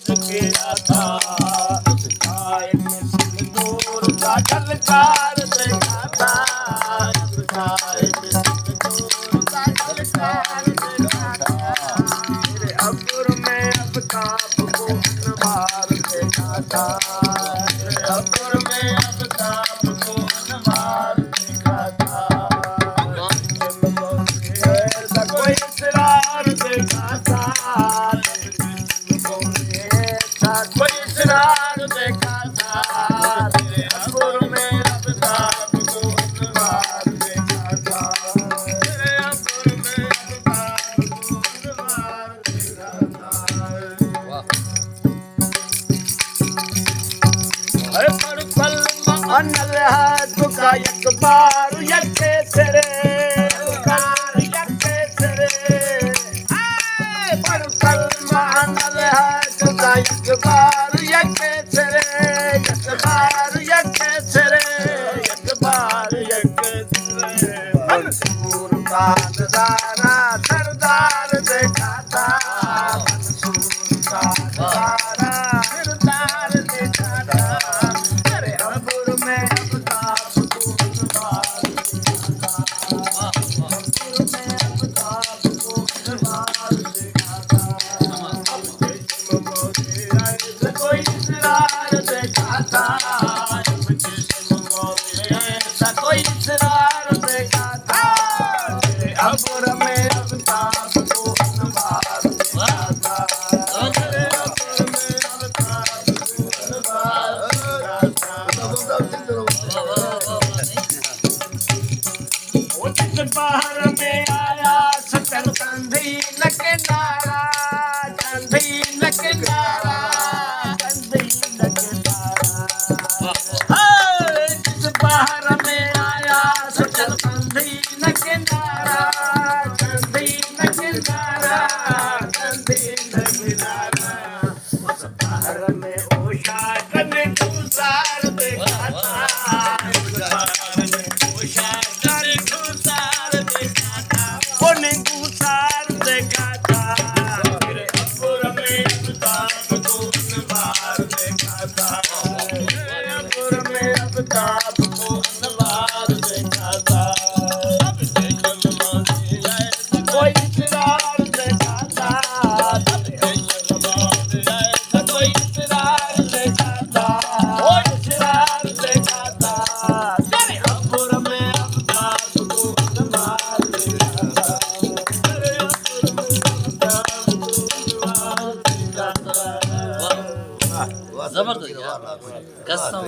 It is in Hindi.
किया था। स्काई में सिंदूर का झलकार देखा था। स्काई में सिंदूर का झलकार देखा था। मेरे अब्र में आफताब को अनवार देखा था। मेरे अब्र में आफताब को अनवार देखा था। ऐसा कोई इसरार देखा था। ऐसा कोई इसरार देखा था। मेरे अब्र में आफताब को अनवार देखा था। मेरे अब्र में आफताब को अनवार देखा था। पर पल अनल हाथ का एक बार यके तेरे यके तेरे पर पल अनल हाथ का एक बार यके तेरे एक बार यके तेरे एक बार यके तेरे मंसूर का नजारा सरदार देखा था। मंसूर का नजारा सरदार देखा था। मेरे अब्र में आफताब को अनवार देखा था। अब्र में आफताब को अनवार देखा था। अब जिस्म मोरे ऐसा कोई इसरार देखा था। अब जिस्म मोरे ऐसा कोई इसरार देखा था। मेरे अब्र में आफताब को अनवार देखा था। मेरे अब्र में आफताब को अनवार देखा था। वो जिस बहार में आया सकल कंधी न किनारा कंधी न किनारा कंधी न किनारा। जिस बहार में आया सकल कंधी न किनारा कंधी न किनारा कंधी न किनारा। उस बहार में ओशा कने गुजार देखा था। उस बहार में ओशा कने गुजार देखा था। कोने गुजार देखा था। मेरे अब्र में आफताब को अनवार देखा था। मेरे अब्र में आफताब को अनवार देखा था। अब जिस्म मोरे ऐसा कोई इसरार देखा था। अब जिस्म मोरे ऐसा कोई इसरार देखा था। कोई इसरार देखा था। मेरे अब्र में आफताब को अनवार देखा था। मेरे अब्र में आफताब को अनवार देखा था। जबरदस्त यार कसम